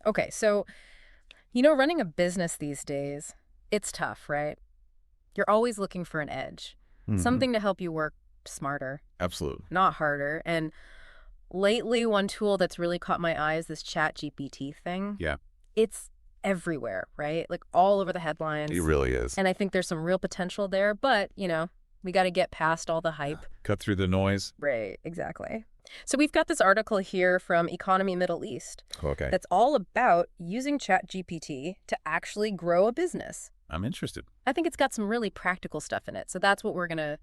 Okay, so, running a business these days, it's tough, right? You're always looking for an edge, Hmm. something to help you work smarter, Absolutely. not harder. And lately, one tool that's really caught my eye is this ChatGPT thing. Yeah, It's everywhere, right? Like all over the it headlines. really is. And I think there's some real potential there, but, we got to get past all the Yeah. hype. Cut through the noise. Right, exactly. So we've got this article here from Economy Middle East Okay. that's all about using ChatGPT to actually grow a business. I'm interested. I think it's got some really practical stuff in it, so that's what we're going to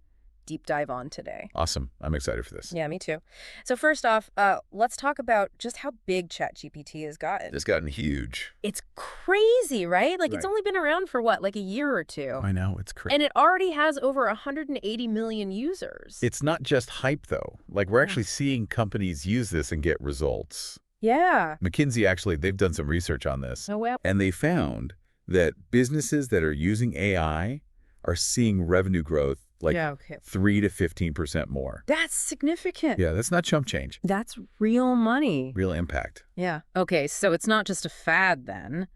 deep dive on today. Awesome. I'm excited for this. Yeah, me too. So first off, let's talk about just how big ChatGPT has gotten. It's gotten huge. It's crazy, right? Like, it's Right. only been around for what, like a year or two? I know. It's crazy. And it already has over 180 million users. It's not just hype, though. Like, we're Yeah. actually seeing companies use this and get results. Yeah. McKinsey, actually, they've done some research on this. Oh, well. And they found that businesses that are using AI are seeing revenue growth like Yeah, okay. 3 to 15% more. That's significant. Yeah, that's not chump change. That's real money. Real impact. Yeah. Okay, so it's not just a fad then.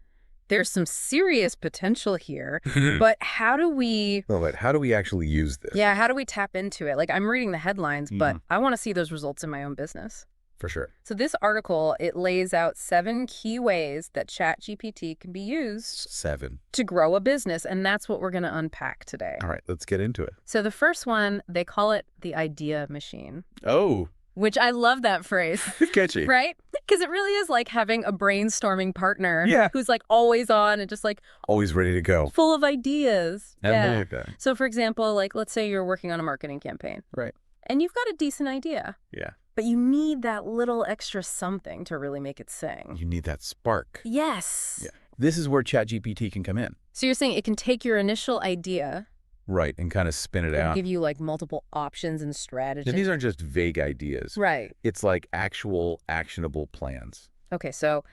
There's some serious potential here. But how do we Well, but how do we actually use this? how do we tap into it? Like, I'm reading the headlines, but I want to see those results in my own business. For sure. So this article, it lays out 7 key ways that ChatGPT can be used 7. to grow a business, and that's what we're going to unpack today. All right, let's get into it. So the first one, they call it the idea machine, Oh, which I love that phrase. catchy. Right? Because it really is like having a brainstorming partner Yeah. who's like always on and just like Always ready to go. full of ideas. I Yeah. like that. So for example, like let's say you're working on a marketing campaign. Right. And you've got a decent idea, Yeah. but you need that little extra something to really make it sing. You need that spark. Yes. Yeah. This is where ChatGPT can come in. So you're saying it can take your initial idea Right, and kind of spin it and out. give you like multiple options and strategies. And these aren't just vague ideas. Right. It's like actual actionable plans. Okay, so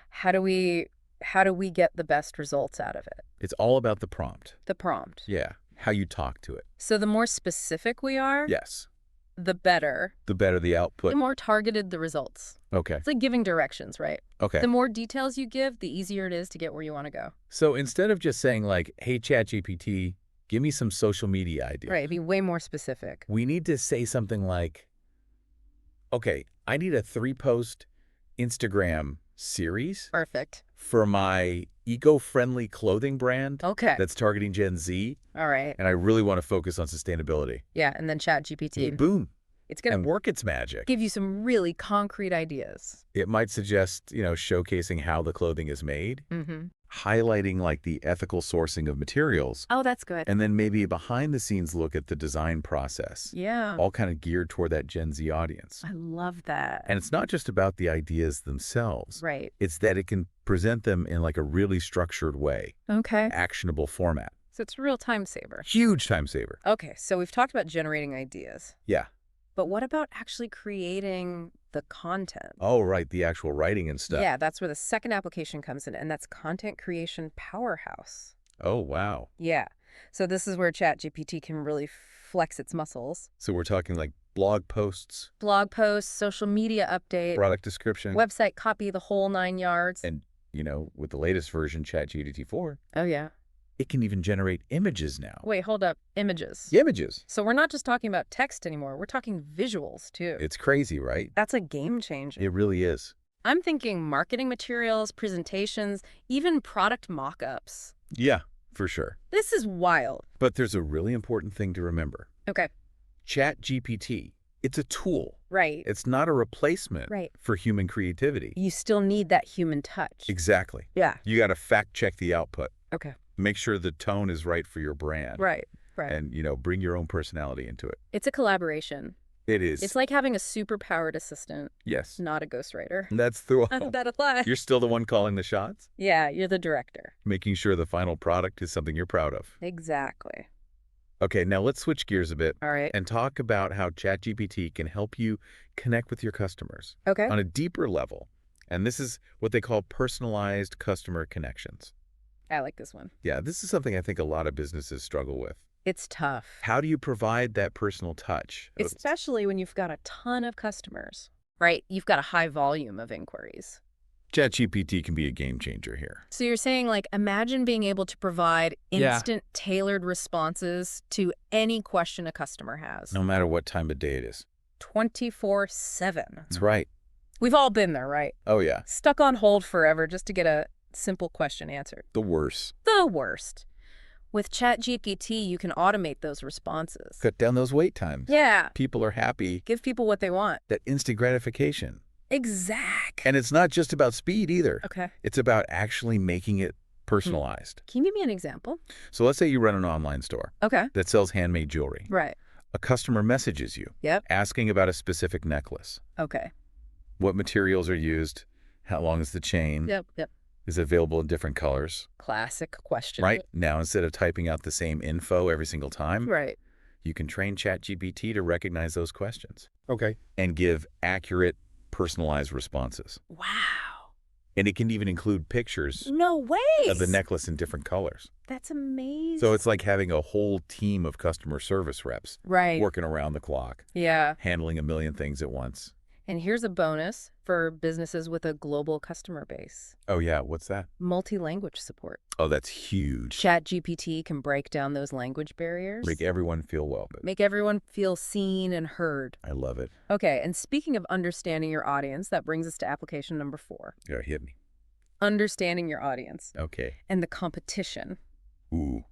how do we get the best results out of it? It's all about the prompt. The prompt. Yeah. How you talk to it. So the more specific we are, Yes. the better. The better the output. The more targeted the results. Okay. It's like giving directions, right? Okay. The more details you give, the easier it is to get where you want to go. So instead of just saying like, hey, ChatGPT, give me some social media ideas. Right, be way more specific. We need to say something like, okay, I need a 3-post Instagram series Perfect. for my eco-friendly clothing brand Okay. that's targeting Gen Z, All right. and I really want to focus on sustainability. Yeah, and then ChatGPT. Boom. It's going And to work its magic. give you some really concrete ideas. It might suggest, showcasing how the clothing is made, Mm-hmm. highlighting like the ethical sourcing of materials, Oh, that's good. and then maybe a behind-the-scenes look at the design process, Yeah. all kind of geared toward that Gen Z audience. I love that. And it's not just about the ideas themselves. Right. It's that it can present them in like a really structured way, Okay. actionable format. So it's a real time saver. Huge time saver. Okay, so we've talked about generating ideas. Yeah. But what about actually creating the content? Oh, right. The actual writing and stuff. Yeah, that's where the second application comes in, and that's content creation powerhouse. Oh, wow. Yeah. So this is where ChatGPT can really flex its muscles. So we're talking like blog posts, Blog posts, social media update, product description, website copy, the whole 9 yards. and, with the latest version, ChatGPT 4, Oh, yeah. it can even generate images now. Wait, hold up. Images. Images. So we're not just talking about text anymore. We're talking visuals, too. It's crazy, right? That's a game changer. It really is. I'm thinking marketing materials, presentations, even product mock-ups. Yeah, for sure. This is wild. But there's a really important thing to remember. Okay. ChatGPT, it's a tool. Right. It's not a replacement Right. for human creativity. You still need that human touch. Exactly. Yeah. You got to fact check the output. Okay. Make sure the tone is right for your brand. Right. Right. And, bring your own personality into it. It's a collaboration. It is. It's like having a super-powered assistant, Yes. not a ghostwriter. That's the How did that apply? You're still the one calling the shots, Yeah, you're the director. making sure the final product is something you're proud of. Exactly. Okay, now let's switch gears a bit All right. and talk about how ChatGPT can help you connect with your customers Okay. on a deeper level. And this is what they call personalized customer connections. I like this one. Yeah, this is something I think a lot of businesses struggle with. It's tough. How do you provide that personal touch? Especially when you've got a ton of customers, right? You've got a high volume of inquiries. ChatGPT can be a game changer here. So you're saying, like, imagine being able to provide Yeah. instant, tailored responses to any question a customer has. No matter what time of day it is. 24/7. That's right. We've all been there, right? Oh, yeah. Stuck on hold forever just to get a simple question answered. The worst. The worst. With ChatGPT, you can automate those responses. Cut down those wait times. Yeah. People are happy. Give people what they want. That instant gratification. Exact. And it's not just about speed either. Okay. It's about actually making it personalized. Can you give me an example? So let's say you run an online store Okay. that sells handmade jewelry. Right. A customer messages you Yep. asking about a specific necklace. Okay. What materials are used? How long is the chain? Yep. Is it available in different colors? Classic question. Right? Now, instead of typing out the same info every single time, Right. you can train ChatGPT to recognize those questions. Okay. And give accurate, personalized responses. Wow. And it can even include pictures No way. of the necklace in different colors. That's amazing. So it's like having a whole team of customer service reps right. working around the clock, Yeah. handling a million things at once. And here's a bonus for businesses with a global customer base. Oh, yeah. What's that? Multi-language support. Oh, that's huge. ChatGPT can break down those language barriers. Make everyone feel welcome. Make everyone feel seen and heard. I love it. Okay, and speaking of understanding your audience, that brings us to application number 4. Yeah, hit me. Understanding your audience Okay. and the competition. Ooh,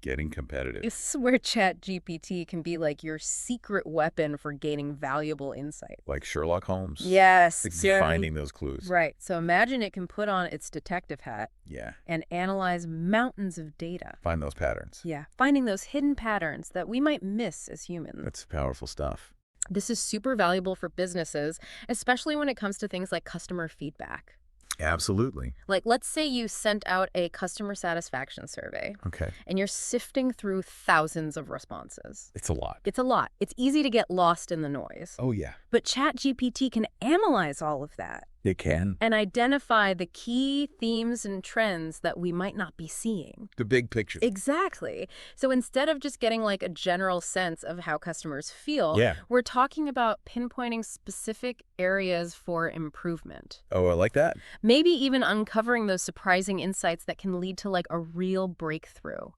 getting competitive. This is where ChatGPT can be like your secret weapon for gaining valuable insight. Like Sherlock Holmes. Yes. Like finding those clues. Right. So imagine it can put on its detective hat Yeah. and analyze mountains of data. Find those patterns. Yeah. Finding those hidden patterns that we might miss as humans. That's powerful stuff. This is super valuable for businesses, especially when it comes to things like customer feedback. Absolutely. Like, let's say you sent out a customer satisfaction survey Okay. and you're sifting through thousands of responses. It's a lot. It's a lot. It's easy to get lost in the noise. Oh, yeah. But ChatGPT can analyze all of that It can. and identify the key themes and trends that we might not be seeing. The big picture. Exactly. So instead of just getting like a general sense of how customers feel, Yeah. we're talking about pinpointing specific areas for improvement. Oh, I like that. Maybe even uncovering those surprising insights that can lead to like a real breakthrough.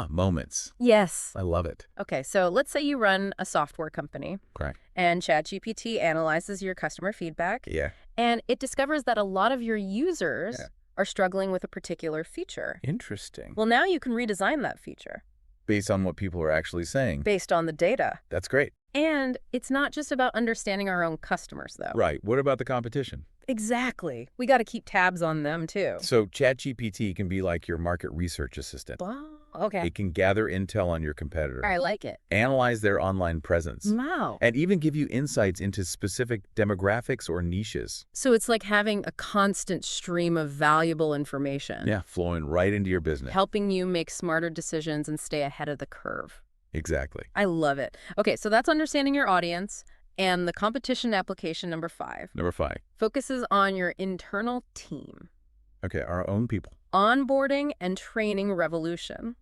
Moments. Yes. I love it. Okay, so let's say you run a software company Correct. and ChatGPT analyzes your customer feedback Yeah. and it discovers that a lot of your users Yeah. are struggling with a particular feature. Interesting. Well, now you can redesign that feature Based on what people are actually saying. based on the data. That's great. And it's not just about understanding our own customers, though. Right. What about the competition? Exactly. We got to keep tabs on them, too. So ChatGPT can be like your market research assistant. Wow. Okay. It can gather intel on your competitor, I like it. analyze their online presence, Wow. and even give you insights into specific demographics or niches. So it's like having a constant stream of valuable information. Yeah, flowing right into your business. Helping you make smarter decisions and stay ahead of the curve. Exactly. I love it. Okay, so that's understanding your audience. And the competition application number 5 Number 5. focuses on your internal team. Okay, our own people. Onboarding and training revolution.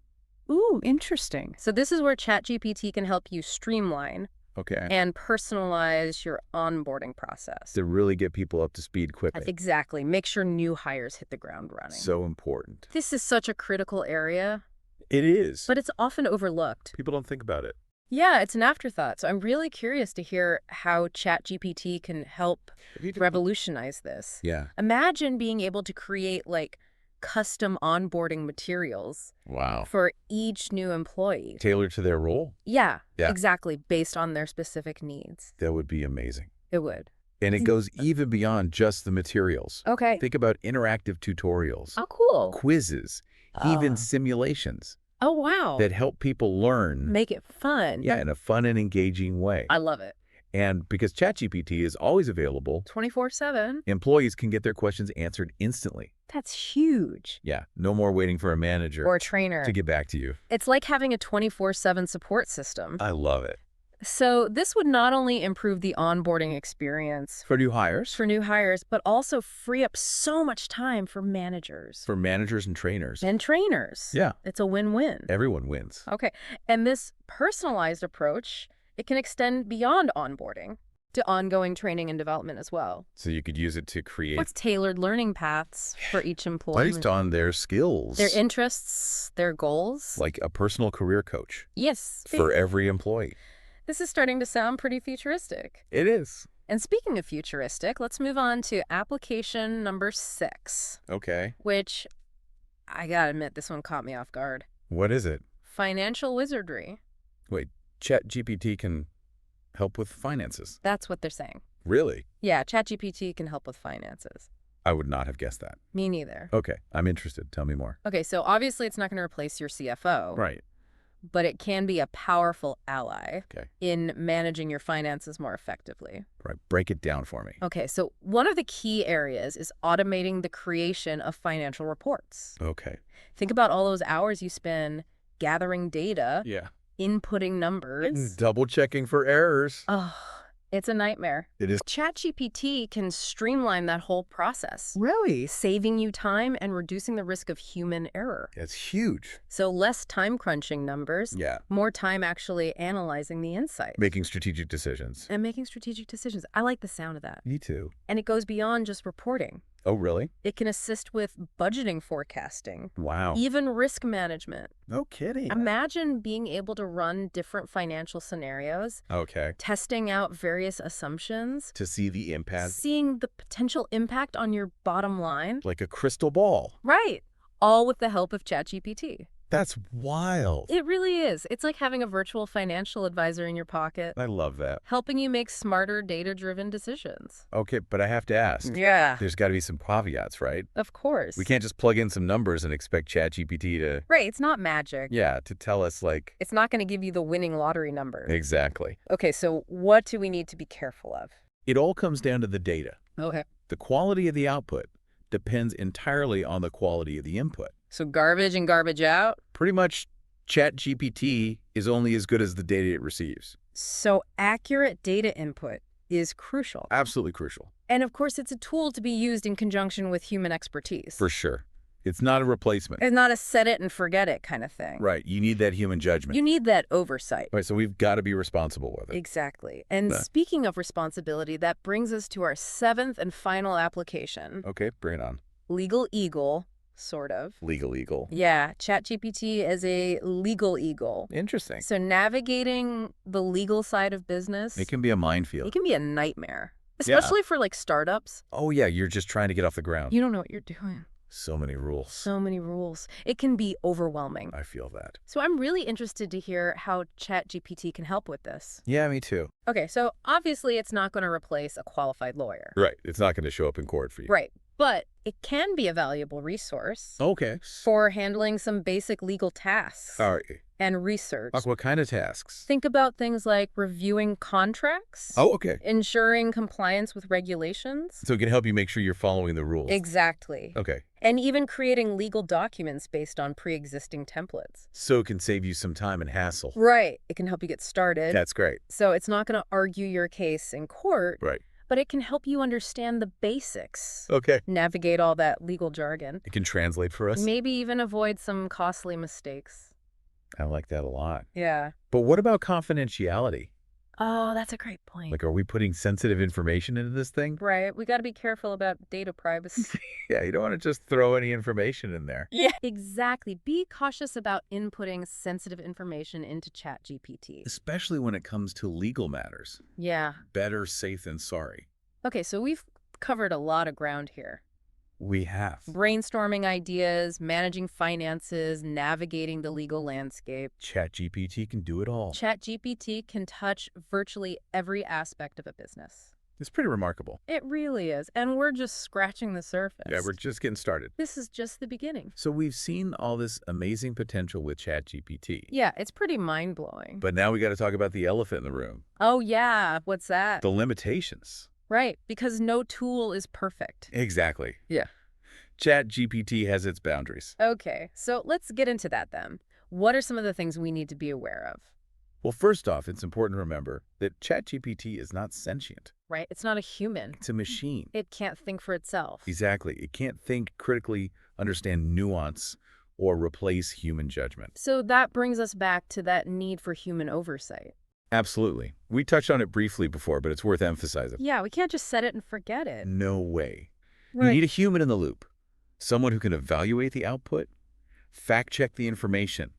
Ooh, interesting. So this is where ChatGPT can help you streamline Okay. and personalize your onboarding process. To really get people up to speed quickly. Exactly. Make sure new hires hit the ground running. So important. This is such a critical area, It is. but it's often overlooked. People don't think about it. Yeah, it's an afterthought. So I'm really curious to hear how ChatGPT can help revolutionize this. Yeah. Imagine being able to create like custom onboarding materials Wow. for each new employee. Tailored to their role. Yeah, Yeah. exactly, based on their specific needs. That would be amazing. It would. And it goes even beyond just the materials. Okay. Think about interactive tutorials, Oh, cool. quizzes, even simulations Oh, wow. that help people learn Make it fun. in a fun and engaging way. I love it. And because ChatGPT is always available, 24/7. employees can get their questions answered instantly. That's huge. Yeah, no more waiting for a manager Or a trainer. to get back to you. It's like having a 24/7 support system. I love it. So this would not only improve the onboarding experience For new hires, for new hires, but also free up so much time for managers for managers and trainers. and trainers. Yeah, It's a win-win. everyone wins. Okay. And this personalized approach, it can extend beyond onboarding. to ongoing training and development as well. So you could use it to create What's tailored learning paths for each employee? based on their skills. Their interests, their goals. Like a personal career coach Yes. for every employee. This is starting to sound pretty futuristic. It is. And speaking of futuristic, let's move on to application number 6, Okay. which I gotta admit, this one caught me off guard. What is it? Financial wizardry. Wait, ChatGPT can help with finances. That's what they're saying. Really? Yeah, ChatGPT can help with finances. I would not have guessed that. Me neither. Okay, I'm interested. Tell me more. Okay, so obviously it's not going to replace your CFO, Right. but it can be a powerful ally Okay. in managing your finances more effectively. Right. Break it down for me. Okay, so one of the key areas is automating the creation of financial reports. Okay. Think about all those hours you spend gathering data, Yeah. inputting numbers. Double checking for errors. Oh, it's a nightmare. It is. ChatGPT can streamline that whole process, Really? saving you time and reducing the risk of human error. It's huge. So less time crunching numbers, Yeah. more time actually analyzing the insights. Making strategic decisions. And making strategic decisions. I like the sound of that. Me too. And it goes beyond just reporting. Oh, really? It can assist with budgeting forecasting, Wow. even risk management. No kidding. Imagine being able to run different financial scenarios, Okay. testing out various assumptions, To see the impact, seeing the potential impact on your bottom line. like a crystal ball. Right. All with the help of ChatGPT. That's wild. It really is. It's like having a virtual financial advisor in your pocket, I love that. helping you make smarter, data-driven decisions. Okay, but I have to ask. Yeah. There's got to be some caveats, right? Of course. We can't just plug in some numbers and expect ChatGPT to, Right. It's not magic. yeah, to tell us like, It's not going to give you the winning lottery number. exactly. Okay, so what do we need to be careful of? It all comes down to the data. Okay. The quality of the output depends entirely on the quality of the input. So garbage in, garbage out? Pretty much, ChatGPT is only as good as the data it receives. So accurate data input is crucial. Absolutely crucial. And of course, it's a tool to be used in conjunction with human expertise. For sure. It's not a replacement. It's not a set it and forget it kind of thing. Right. You need that human judgment. You need that oversight. Right. So we've got to be responsible with it. Exactly. And Yeah. speaking of responsibility, that brings us to our 7th and final application. Okay. Bring it on. Legal eagle, sort of. Legal eagle. Yeah, ChatGPT is a legal eagle. Interesting. So navigating the legal side of business, It can be a minefield. it can be a nightmare, especially for like startups. Oh, yeah. You're just trying to get off the ground. You don't know what you're doing. So many rules. So many rules. It can be overwhelming. I feel that. So I'm really interested to hear how ChatGPT can help with this. Yeah, me too. Okay, so obviously it's not going to replace a qualified lawyer. Right. It's not going to show up in court for you. Right. But it can be a valuable resource Okay. for handling some basic legal tasks All right. and research. Like what kind of tasks? Think about things like reviewing contracts, Oh, okay. ensuring compliance with regulations. So it can help you make sure you're following the rules. Exactly. Okay. And even creating legal documents based on pre-existing templates. So it can save you some time and hassle. Right. It can help you get started. That's great. So it's not going to argue your case in court, Right. but it can help you understand the basics, Okay. navigate all that legal jargon, It can translate for us. maybe even avoid some costly mistakes. I like that a lot. Yeah. But what about confidentiality? Oh, that's a great point. Like, are we putting sensitive information into this thing? Right. We got to be careful about data privacy. Yeah, you don't want to just throw any information in there. Yeah. Exactly. Be cautious about inputting sensitive information into ChatGPT. Especially when it comes to legal matters. Yeah. Better safe than sorry. Okay, so we've covered a lot of ground here. We have. Brainstorming ideas, managing finances, navigating the legal landscape. ChatGPT can do it all. ChatGPT can touch virtually every aspect of a business. It's pretty remarkable. It really is. And we're just scratching the surface. Yeah, we're just getting started. This is just the beginning. So we've seen all this amazing potential with ChatGPT. Yeah, it's pretty mind-blowing. But now we got to talk about the elephant in the room. Oh, yeah. What's that? The limitations. Right, because no tool is perfect. Exactly. Yeah. ChatGPT has its boundaries. Okay, so let's get into that then. What are some of the things we need to be aware of? Well, first off, it's important to remember that ChatGPT is not sentient. Right? It's not a human. It's a machine. It can't think for itself. Exactly. It can't think critically, understand nuance, or replace human judgment. So that brings us back to that need for human oversight. Absolutely. We touched on it briefly before, but it's worth emphasizing. Yeah, we can't just set it and forget it. No way. You Right. need a human in the loop, someone who can evaluate the output, fact-check the information,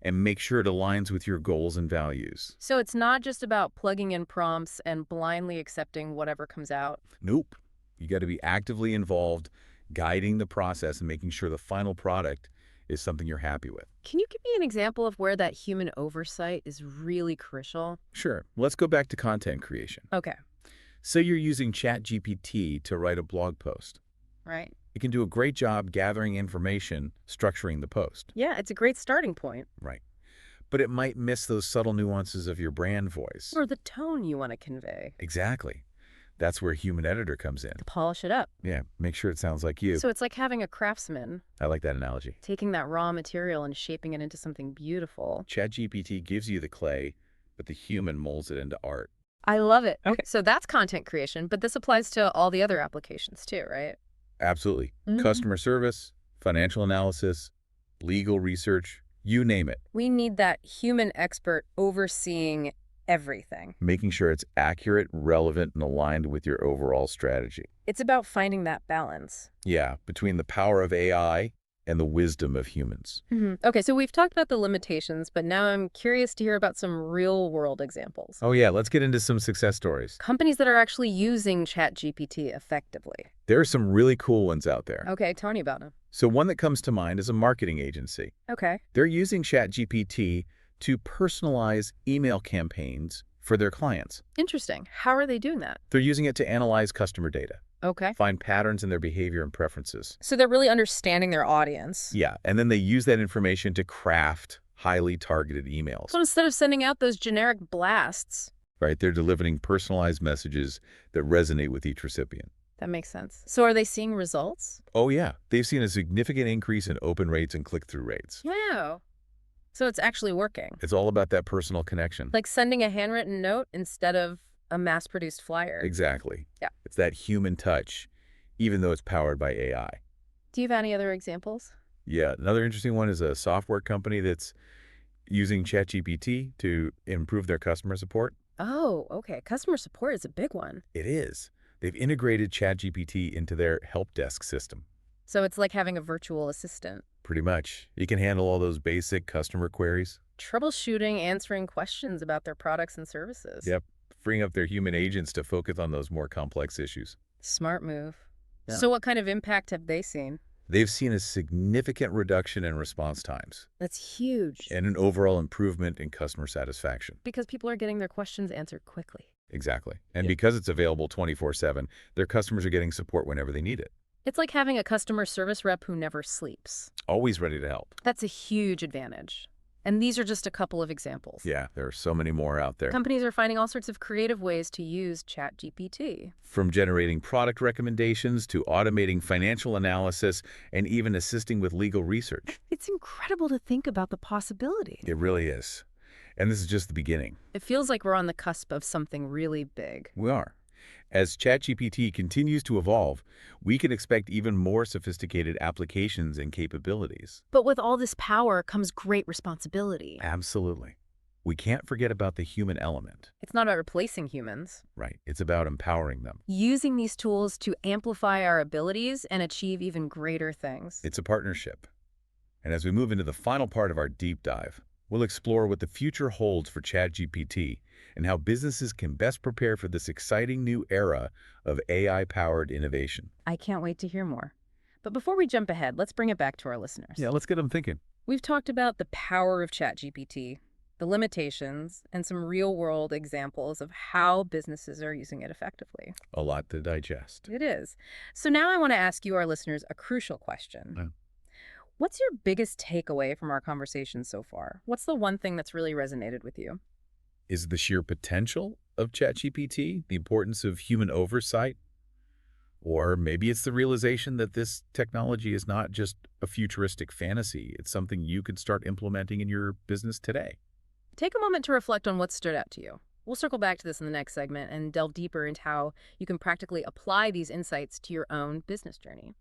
and make sure it aligns with your goals and values. So it's not just about plugging in prompts and blindly accepting whatever comes out. Nope. You got to be actively involved, guiding the process and making sure the final product is something you're happy with. Can you give me an example of where that human oversight is really crucial? Sure. Let's go back to content creation. Okay, Say you're using ChatGPT to write a blog post. right. It can do a great job gathering information, structuring the post. Yeah, it's a great starting point. Right. But it might miss those subtle nuances of your brand voice. Or the tone you want to convey. Exactly. That's where human editor comes in. To polish it up. Yeah, make sure it sounds like you. So it's like having a craftsman, I like that analogy. taking that raw material and shaping it into something beautiful. ChatGPT gives you the clay, but the human molds it into art. I love it. Okay. So that's content creation, but this applies to all the other applications too, right? Absolutely. Mhm. Customer service, financial analysis, legal research, you name it. We need that human expert overseeing everything. Making sure it's accurate, relevant, and aligned with your overall strategy. It's about finding that balance. Yeah, between the power of AI and the wisdom of humans. Okay, so we've talked about the limitations, but now I'm curious to hear about some real-world examples. Oh yeah, let's get into some success stories. Companies that are actually using ChatGPT effectively. There are some really cool ones out there. Okay, tell me about them. So one that comes to mind is a marketing agency. Okay. They're using ChatGPT to personalize email campaigns for their clients. Interesting. How are they doing that? They're using it to analyze customer data, Okay. find patterns in their behavior and preferences. So they're really understanding their audience. Yeah, and then they use that information to craft highly targeted emails, So instead of sending out those generic blasts, right? They're delivering personalized messages that resonate with each recipient. that makes sense. So are they seeing results? Oh yeah, they've seen a significant increase in open rates and click-through rates. Wow. So it's actually working. It's all about that personal connection. Like sending a handwritten note instead of a mass-produced flyer. Exactly. Yeah. It's that human touch, even though it's powered by AI. Do you have any other examples? Yeah, another interesting one is a software company that's using ChatGPT to improve their customer support. Oh, okay. Customer support is a big one. It is. They've integrated ChatGPT into their help desk system. So it's like having a virtual assistant. Pretty much. You can handle all those basic customer queries. Troubleshooting, answering questions about their products and services. Yep. Freeing up their human agents to focus on those more complex issues. Smart move. Yeah. So what kind of impact have they seen? They've seen a significant reduction in response times That's huge. and an overall improvement in customer satisfaction. Because people are getting their questions answered quickly. Exactly. And Yeah. because it's available 24/7, their customers are getting support whenever they need it. It's like having a customer service rep who never sleeps. Always ready to help. That's a huge advantage. And these are just a couple of examples. Yeah, there are so many more out there. Companies are finding all sorts of creative ways to use ChatGPT. From generating product recommendations to automating financial analysis and even assisting with legal research. It's incredible to think about the possibility. It really is. And this is just the beginning. It feels like we're on the cusp of something really big. We are. As ChatGPT continues to evolve, we can expect even more sophisticated applications and capabilities. But with all this power comes great responsibility. Absolutely. We can't forget about the human element. It's not about replacing humans. Right. It's about empowering them. Using these tools to amplify our abilities and achieve even greater things. It's a partnership. And as we move into the final part of our deep dive, we'll explore what the future holds for ChatGPT and how businesses can best prepare for this exciting new era of AI-powered innovation. I can't wait to hear more. But before we jump ahead, let's bring it back to our listeners. Yeah, let's get them thinking. We've talked about the power of ChatGPT, the limitations, and some real-world examples of how businesses are using it effectively. A lot to digest. It is. So now I want to ask you, our listeners, a crucial question. Yeah. What's your biggest takeaway from our conversation so far? What's the one thing that's really resonated with you? Is the sheer potential of ChatGPT, the importance of human oversight, or maybe it's the realization that this technology is not just a futuristic fantasy. It's something you could start implementing in your business today. Take a moment to reflect on what stood out to you. We'll circle back to this in the next segment and delve deeper into how you can practically apply these insights to your own business journey.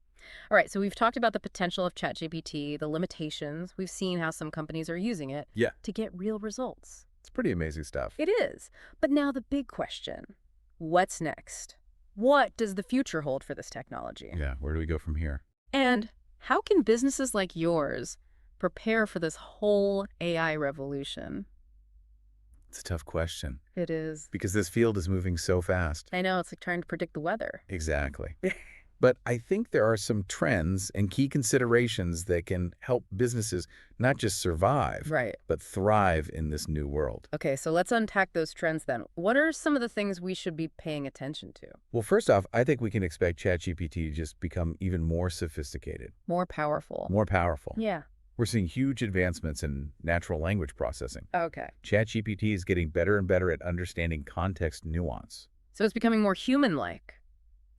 All right, so we've talked about the potential of ChatGPT, the limitations. We've seen how some companies are using it Yeah. to get real results. It's pretty amazing stuff. It is. But now the big question, what's next? What does the future hold for this technology? Yeah, where do we go from here? And how can businesses like yours prepare for this whole AI revolution? It's a tough question It is. because this field is moving so fast. I know, it's like trying to predict the weather. Exactly. But I think there are some trends and key considerations that can help businesses not just survive, Right. but thrive in this new world. Okay, so let's unpack those trends then. What are some of the things we should be paying attention to? Well, first off, I think we can expect ChatGPT to just become even more sophisticated, More powerful. more powerful. Yeah. We're seeing huge advancements in natural language processing. Okay. ChatGPT is getting better and better at understanding context nuance. So it's becoming more human-like.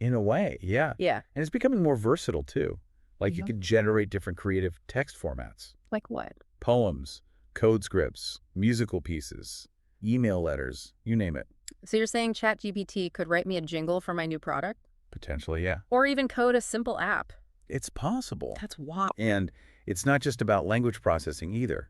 In a way, yeah. Yeah. And it's becoming more versatile, too. Like you Mhm. can generate different creative text formats. Like what? Poems, code scripts, musical pieces, email letters, you name it. So you're saying ChatGPT could write me a jingle for my new product? Potentially, yeah. Or even code a simple app? It's possible. That's wild. And it's not just about language processing either.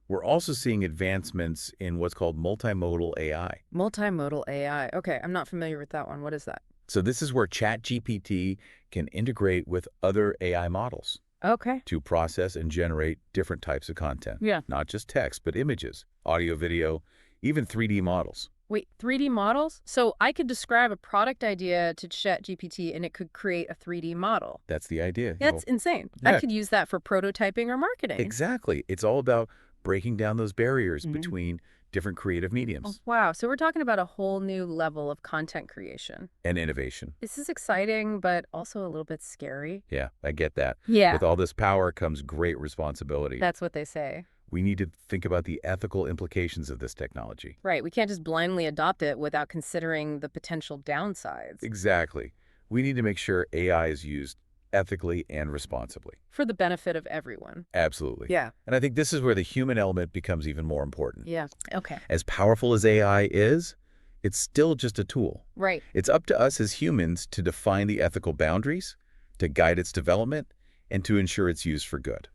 We're also seeing advancements in what's called multimodal AI. Multimodal AI. Okay, I'm not familiar with that one. What is that? So this is where ChatGPT can integrate with other AI models Okay. to process and generate different types of content. Yeah. Not just text, but images, audio, video, even 3D models. Wait, 3D models? So I could describe a product idea to ChatGPT and it could create a 3D model. That's the idea. That's insane. Yeah. I could use that for prototyping or marketing. Exactly. It's all about breaking down those barriers Mhm. between different creative Oh, mediums wow. So we're talking about a whole new level of content creation. and innovation. This is exciting, but also a little bit scary. Yeah, I get that. Yeah. With all this power comes great responsibility. That's what they say. We need to think about the ethical implications of this technology. Right. We can't just blindly adopt it without considering the potential downsides. Exactly. We need to make sure AI is used ethically and responsibly. For the benefit of everyone. Absolutely. Yeah. And I think this is where the human element becomes even more important. Yeah. Okay. As powerful as AI is, it's still just a tool. Right. It's up to us as humans to define the ethical boundaries, to guide its development, and to ensure it's used for good.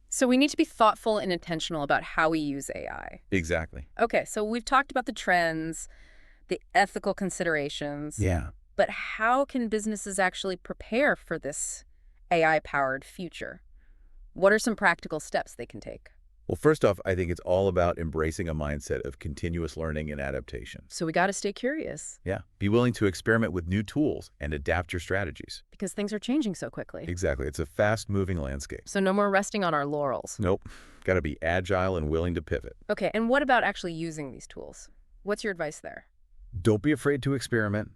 So we need to be thoughtful and intentional about how we use AI. Exactly. Okay, so we've talked about the trends, the ethical considerations. Yeah. But how can businesses actually prepare for this AI-powered future? What are some practical steps they can take? Well, first off, I think it's all about embracing a mindset of continuous learning and adaptation. So we got to stay curious Yeah. Be willing to experiment with new tools and adapt your strategies. because things are changing so quickly. Exactly. It's a fast-moving landscape. So no more resting on our laurels. Nope. Got to be agile and willing to pivot. Okay, and what about actually using these tools? What's your advice there? Don't be afraid to experiment.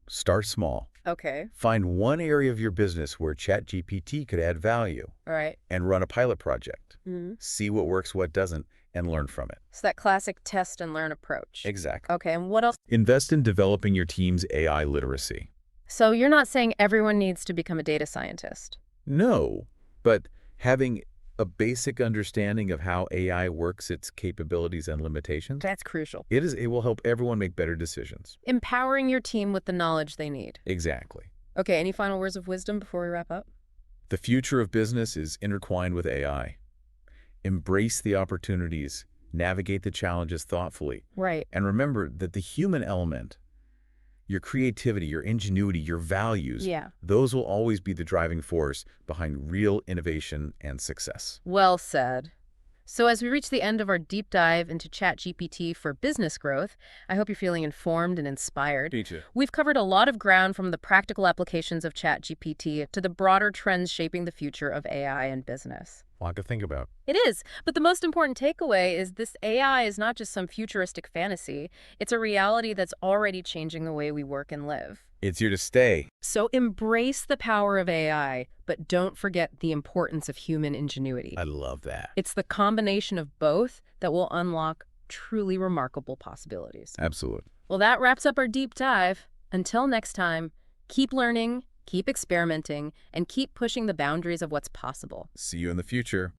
Start small. Okay, Find one area of your business where ChatGPT could add value all right. and run a pilot project. Mm-hmm. See what works, what doesn't, and learn from it. So that classic test and learn approach. Exactly. Okay, and what else? Invest in developing your team's AI literacy. So you're not saying everyone needs to become a data scientist? No, but having a basic understanding of how AI works, its capabilities and limitations, That's crucial. it will help everyone make better decisions. Empowering your team with the knowledge they need. Exactly. Okay, any final words of wisdom before we wrap up? The future of business is intertwined with AI. Embrace the opportunities, navigate the challenges thoughtfully, Right. and remember that the human element, your creativity, your ingenuity, your values, Yeah. those will always be the driving force behind real innovation and success. Well said. So as we reach the end of our deep dive into ChatGPT for business growth, I hope you're feeling informed and inspired. Me too. We've covered a lot of ground from the practical applications of ChatGPT to the broader trends shaping the future of AI and business. A lot to think about. It is, but the most important takeaway is this AI is not just some futuristic fantasy. It's a reality that's already changing the way we work and live. It's here to stay. So embrace the power of AI, but don't forget the importance of human ingenuity. I love that. It's the combination of both that will unlock truly remarkable possibilities. Absolutely. Well, that wraps up our deep dive. Until next time, keep learning, keep experimenting, and keep pushing the boundaries of what's possible. See you in the future.